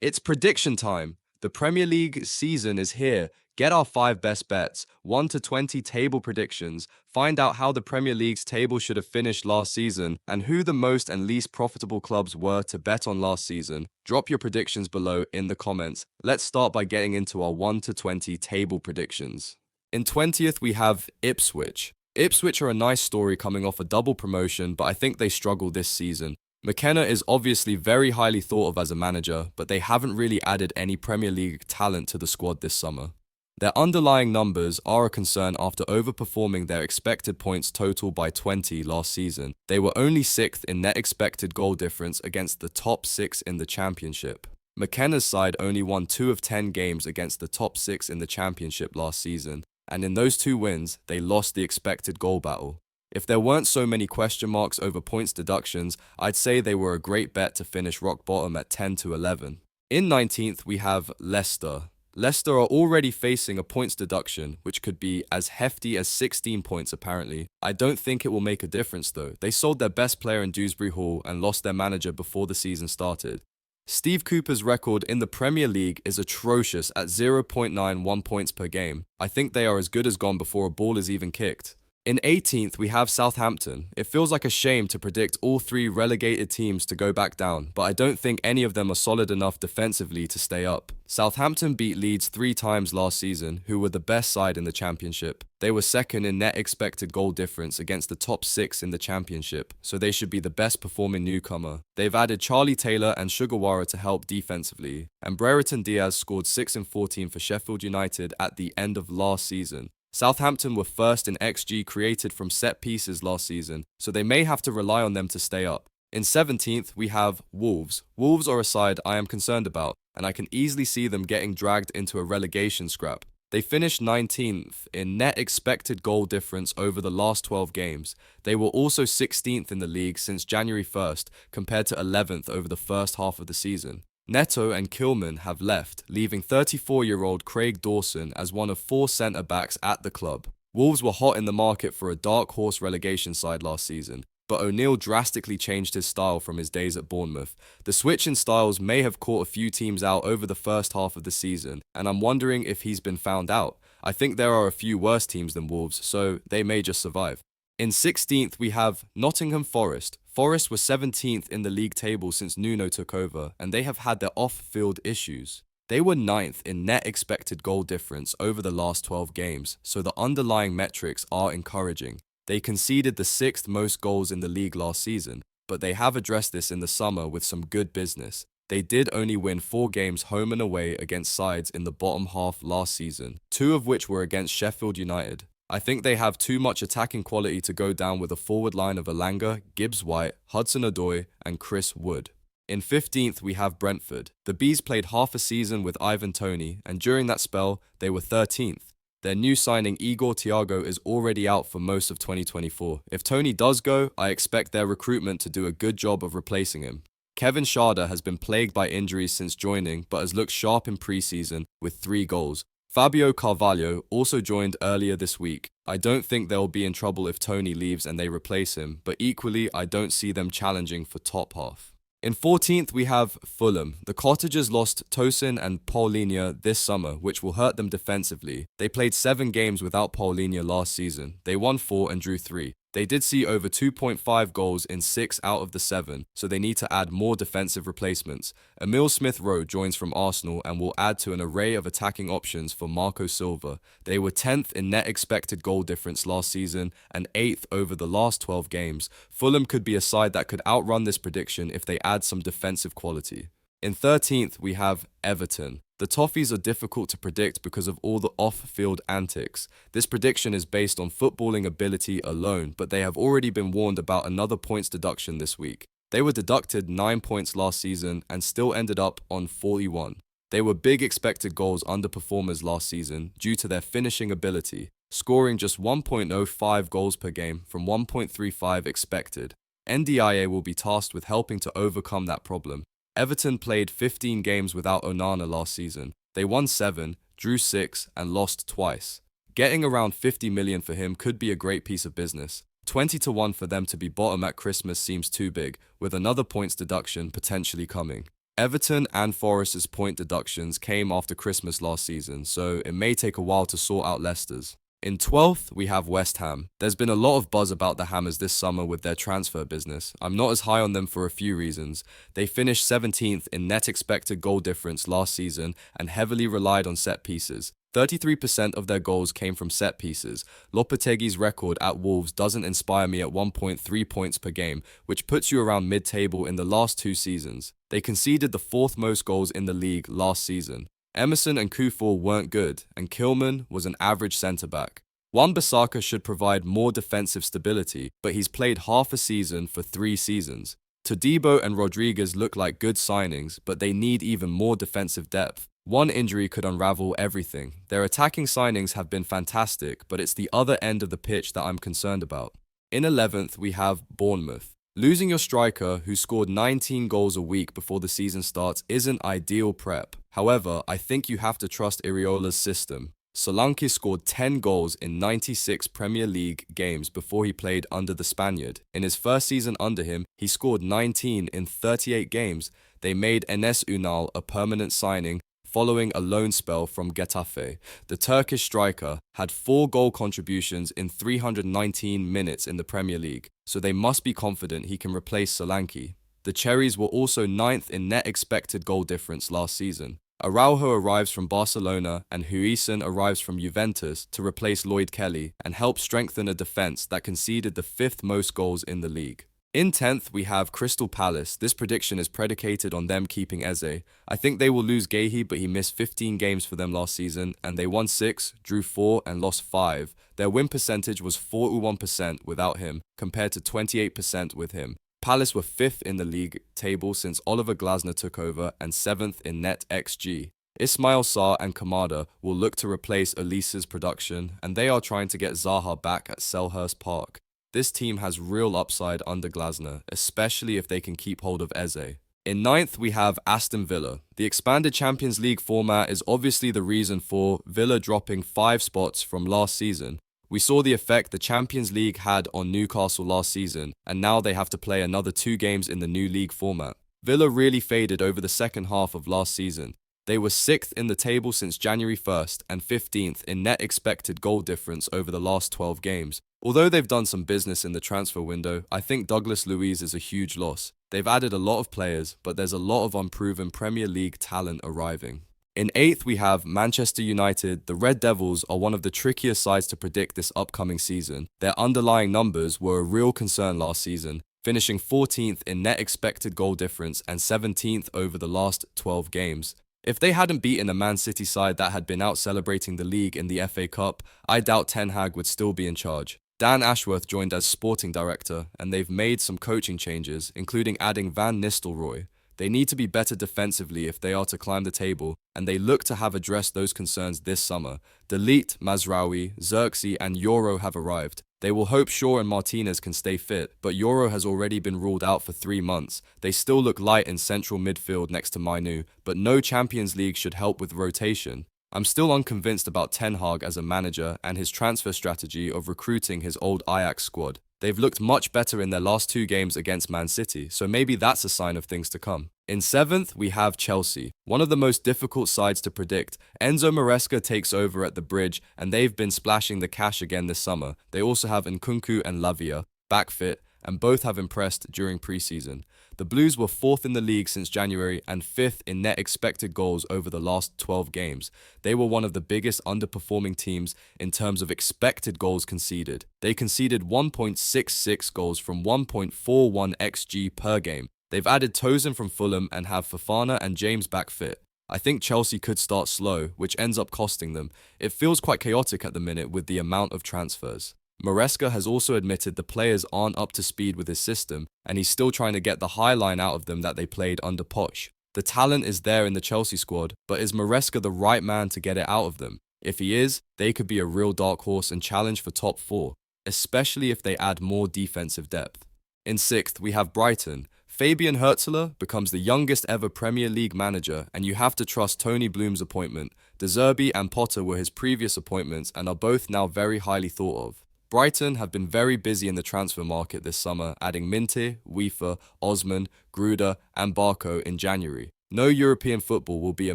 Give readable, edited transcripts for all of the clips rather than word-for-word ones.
It's prediction time. The Premier League season is here. Get our 5 best bets, 1 to 20 table predictions, find out how the Premier League's table should have finished last season, and who the most and least profitable clubs were to bet on last season. Drop your predictions below in the comments. Let's start by getting into our 1 to 20 table predictions. In 20th, we have Ipswich. Ipswich are a nice story coming off a double promotion, but I think they struggle this season. McKenna is obviously very highly thought of as a manager, but they haven't really added any Premier League talent to the squad this summer. Their underlying numbers are a concern after overperforming their expected points total by 20 last season. They were only 6th in net expected goal difference against the top 6 in the Championship. McKenna's side only won 2 of 10 games against the top 6 in the Championship last season, and in those 2 wins, they lost the expected goal battle. If there weren't so many question marks over points deductions, I'd say they were a great bet to finish rock bottom at 10 to 11. In 19th, we have Leicester. Leicester are already facing a points deduction, which could be as hefty as 16 points apparently. I don't think it will make a difference though. They sold their best player in Dewsbury Hall and lost their manager before the season started. Steve Cooper's record in the Premier League is atrocious at 0.91 points per game. I think they are as good as gone before a ball is even kicked. In 18th, we have Southampton. It feels like a shame to predict all 3 relegated teams to go back down, but I don't think any of them are solid enough defensively to stay up. Southampton beat Leeds 3 times last season, who were the best side in the Championship. They were 2nd in net expected goal difference against the top 6 in the Championship, so they should be the best performing newcomer. They've added Charlie Taylor and Sugawara to help defensively, and Brereton Diaz scored 6 and 14 for Sheffield United at the end of last season. Southampton were 1st in XG created from set pieces last season, so they may have to rely on them to stay up. In 17th, we have Wolves. Wolves are a side I am concerned about, and I can easily see them getting dragged into a relegation scrap. They finished 19th in net expected goal difference over the last 12 games. They were also 16th in the league since January 1st, compared to 11th over the first half of the season. Neto and Kilman have left, leaving 34-year-old Craig Dawson as one of 4 centre-backs at the club. Wolves were hot in the market for a dark horse relegation side last season, but O'Neill drastically changed his style from his days at Bournemouth. The switch in styles may have caught a few teams out over the first half of the season, and I'm wondering if he's been found out. I think there are a few worse teams than Wolves, so they may just survive. In 16th, we have Nottingham Forest. Forest were 17th in the league table since Nuno took over, and they have had their off-field issues. They were 9th in net expected goal difference over the last 12 games, so the underlying metrics are encouraging. They conceded the 6th most goals in the league last season, but they have addressed this in the summer with some good business. They did only win 4 games home and away against sides in the bottom half last season, 2 of which were against Sheffield United. I think they have too much attacking quality to go down with a forward line of Elanga, Gibbs-White, Hudson-Odoi, and Chris Wood. In 15th, we have Brentford. The Bees played half a season with Ivan Toney, and during that spell, they were 13th. Their new signing Igor Thiago is already out for most of 2024. If Toney does go, I expect their recruitment to do a good job of replacing him. Kevin Schade has been plagued by injuries since joining, but has looked sharp in pre-season with 3 goals. Fabio Carvalho also joined earlier this week. I don't think they'll be in trouble if Toney leaves and they replace him, but equally I don't see them challenging for top half. In 14th, we have Fulham. The Cottagers lost Tosin and Paulinho this summer, which will hurt them defensively. They played 7 games without Paulinho last season. They won 4 and drew 3. They did see over 2.5 goals in 6 out of the 7, so they need to add more defensive replacements. Emile Smith-Rowe joins from Arsenal and will add to an array of attacking options for Marco Silva. They were 10th in net expected goal difference last season and 8th over the last 12 games. Fulham could be a side that could outrun this prediction if they add some defensive quality. In 13th, we have Everton. The Toffees are difficult to predict because of all the off-field antics. This prediction is based on footballing ability alone, but they have already been warned about another points deduction this week. They were deducted 9 points last season and still ended up on 41. They were big expected goals underperformers last season due to their finishing ability, scoring just 1.05 goals per game from 1.35 expected. NDIA will be tasked with helping to overcome that problem. Everton played 15 games without Onana last season. They won 7, drew 6, and lost twice. Getting around 50 million for him could be a great piece of business. 20 to 1 for them to be bottom at Christmas seems too big, with another points deduction potentially coming. Everton and Forest's point deductions came after Christmas last season, so it may take a while to sort out Leicester's. In 12th, we have West Ham. There's been a lot of buzz about the Hammers this summer with their transfer business. I'm not as high on them for a few reasons. They finished 17th in net expected goal difference last season and heavily relied on set pieces. 33% of their goals came from set pieces. Lopetegui's record at Wolves doesn't inspire me at 1.3 points per game, which puts you around mid-table in the last 2 seasons. They conceded the 4th most goals in the league last season. Emerson and Kuffour weren't good, and Kilman was an average centre-back. Wan-Bissaka should provide more defensive stability, but he's played half a season for 3 seasons. Todibo and Rodriguez look like good signings, but they need even more defensive depth. One injury could unravel everything. Their attacking signings have been fantastic, but it's the other end of the pitch that I'm concerned about. In 11th, we have Bournemouth. Losing your striker, who scored 19 goals a week before the season starts, isn't ideal prep. However, I think you have to trust Iriola's system. Solanke scored 10 goals in 96 Premier League games before he played under the Spaniard. In his first season under him, he scored 19 in 38 games. They made Enes Ünal a permanent signing following a loan spell from Getafe. The Turkish striker had 4 goal contributions in 319 minutes in the Premier League, so they must be confident he can replace Solanke. The Cherries were also 9th in net expected goal difference last season. Araujo arrives from Barcelona and Huijsen arrives from Juventus to replace Lloyd Kelly and help strengthen a defence that conceded the 5th most goals in the league. In 10th, we have Crystal Palace. This prediction is predicated on them keeping Eze. I think they will lose Gehi, but he missed 15 games for them last season, and they won 6, drew 4, and lost 5. Their win percentage was 41% without him, compared to 28% with him. Palace were 5th in the league table since Oliver Glasner took over and 7th in net XG. Ismail Sarr and Kamada will look to replace Elise's production, and they are trying to get Zaha back at Selhurst Park. This team has real upside under Glasner, especially if they can keep hold of Eze. In 9th, we have Aston Villa. The expanded Champions League format is obviously the reason for Villa dropping 5 spots from last season. We saw the effect the Champions League had on Newcastle last season, and now they have to play another 2 games in the new league format. Villa really faded over the second half of last season. They were 6th in the table since January 1st and 15th in net expected goal difference over the last 12 games. Although they've done some business in the transfer window, I think Douglas Luiz is a huge loss. They've added a lot of players, but there's a lot of unproven Premier League talent arriving. In 8th, we have Manchester United. The Red Devils are one of the trickiest sides to predict this upcoming season. Their underlying numbers were a real concern last season, finishing 14th in net expected goal difference and 17th over the last 12 games. If they hadn't beaten a Man City side that had been out celebrating the league in the FA Cup, I doubt Ten Hag would still be in charge. Dan Ashworth joined as sporting director, and they've made some coaching changes, including adding Van Nistelrooy. They need to be better defensively if they are to climb the table, and they look to have addressed those concerns this summer. Delete, Mazraoui, Xerxes, and Euro have arrived. They will hope Shaw and Martinez can stay fit, but Euro has already been ruled out for 3 months. They still look light in central midfield next to Mainu, but no Champions League should help with rotation. I'm still unconvinced about Ten Hag as a manager and his transfer strategy of recruiting his old Ajax squad. They've looked much better in their last 2 games against Man City, so maybe that's a sign of things to come. In 7th, we have Chelsea, one of the most difficult sides to predict. Enzo Maresca takes over at the Bridge, and they've been splashing the cash again this summer. They also have Nkunku and Lavia, back fit, and both have impressed during pre-season. The Blues were 4th in the league since January and 5th in net expected goals over the last 12 games. They were one of the biggest underperforming teams in terms of expected goals conceded. They conceded 1.66 goals from 1.41 xG per game. They've added Tosin from Fulham and have Fofana and James back fit. I think Chelsea could start slow, which ends up costing them. It feels quite chaotic at the minute with the amount of transfers. Maresca has also admitted the players aren't up to speed with his system, and he's still trying to get the high line out of them that they played under Poch. The talent is there in the Chelsea squad, but is Maresca the right man to get it out of them? If he is, they could be a real dark horse and challenge for top 4, especially if they add more defensive depth. In 6th, we have Brighton. Fabian Herzler becomes the youngest ever Premier League manager, and you have to trust Tony Bloom's appointment. De Zerbi and Potter were his previous appointments and are both now very highly thought of. Brighton have been very busy in the transfer market this summer, adding Minte, Weaver, Osman, Gruder and Barco in January. No European football will be a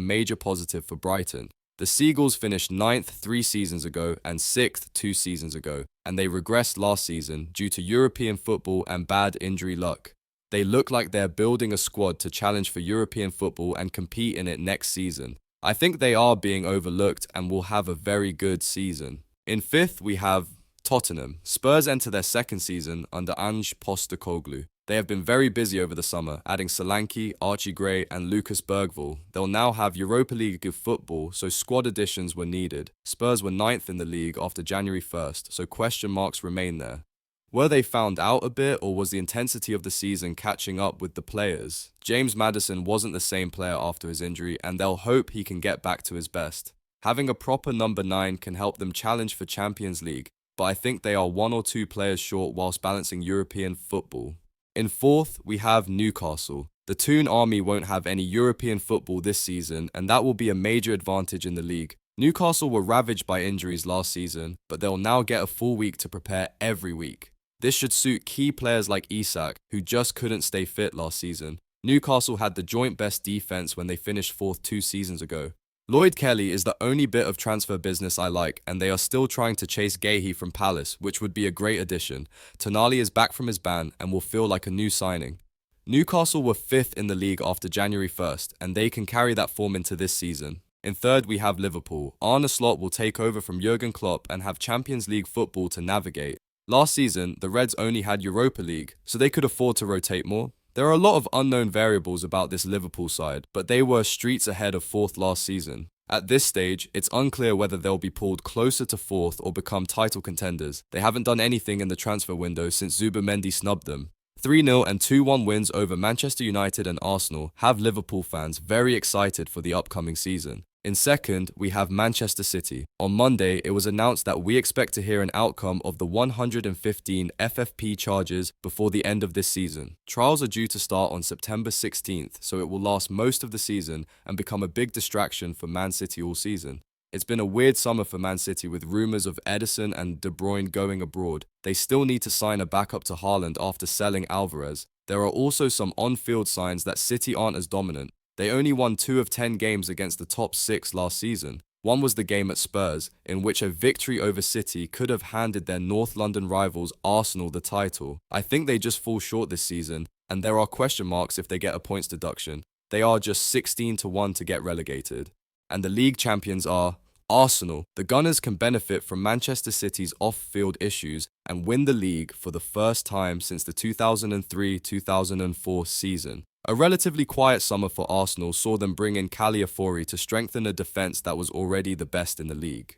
major positive for Brighton. The Seagulls finished 9th 3 seasons ago and 6th 2 seasons ago, and they regressed last season due to European football and bad injury luck. They look like they're building a squad to challenge for European football and compete in it next season. I think they are being overlooked and will have a very good season. In 5th, we have Tottenham. Spurs enter their second season under Ange Postecoglou. They have been very busy over the summer, adding Solanke, Archie Gray and Lucas Bergvall. They'll now have Europa League of football, so squad additions were needed. Spurs were 9th in the league after January 1st, so question marks remain there. Were they found out a bit, or was the intensity of the season catching up with the players? James Maddison wasn't the same player after his injury, and they'll hope he can get back to his best. Having a proper number 9 can help them challenge for Champions League, but I think they are 1 or 2 players short whilst balancing European football. In 4th, we have Newcastle. The Toon Army won't have any European football this season, and that will be a major advantage in the league. Newcastle were ravaged by injuries last season, but they'll now get a full week to prepare every week. This should suit key players like Isak, who just couldn't stay fit last season. Newcastle had the joint best defense when they finished 4th 2 seasons ago. Lloyd Kelly is the only bit of transfer business I like, and they are still trying to chase Gahey from Palace, which would be a great addition. Tonali is back from his ban and will feel like a new signing. Newcastle were 5th in the league after January 1st, and they can carry that form into this season. In 3rd, we have Liverpool. Arne Slot will take over from Jurgen Klopp and have Champions League football to navigate. Last season, the Reds only had Europa League, so they could afford to rotate more. There are a lot of unknown variables about this Liverpool side, but they were streets ahead of 4th last season. At this stage, it's unclear whether they'll be pulled closer to 4th or become title contenders. They haven't done anything in the transfer window since Zubimendi snubbed them. 3-0 and 2-1 wins over Manchester United and Arsenal have Liverpool fans very excited for the upcoming season. In 2nd, we have Manchester City. On Monday, it was announced that we expect to hear an outcome of the 115 FFP charges before the end of this season. Trials are due to start on September 16th, so it will last most of the season and become a big distraction for Man City all season. It's been a weird summer for Man City with rumours of Ederson and De Bruyne going abroad. They still need to sign a backup to Haaland after selling Alvarez. There are also some on-field signs that City aren't as dominant. They only won 2 of 10 games against the top 6 last season. One was the game at Spurs, in which a victory over City could have handed their North London rivals Arsenal the title. I think they just fall short this season, and there are question marks if they get a points deduction. They are just 16-1 to get relegated. And the league champions are Arsenal. The Gunners can benefit from Manchester City's off-field issues and win the league for the first time since the 2003-2004 season. A relatively quiet summer for Arsenal saw them bring in Caliafori to strengthen a defence that was already the best in the league.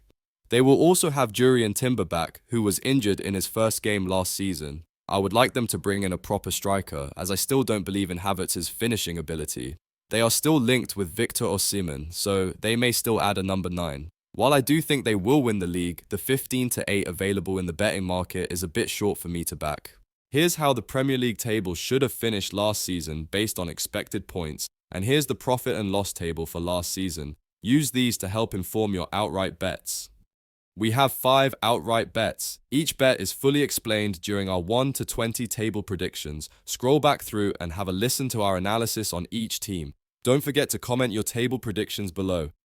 They will also have Jurrien Timber back, who was injured in his first game last season. I would like them to bring in a proper striker, as I still don't believe in Havertz's finishing ability. They are still linked with Victor Osimhen, so they may still add a number 9. While I do think they will win the league, the 15-8 available in the betting market is a bit short for me to back. Here's how the Premier League table should have finished last season based on expected points, and here's the profit and loss table for last season. Use these to help inform your outright bets. We have 5 outright bets. Each bet is fully explained during our 1 to 20 table predictions. Scroll back through and have a listen to our analysis on each team. Don't forget to comment your table predictions below.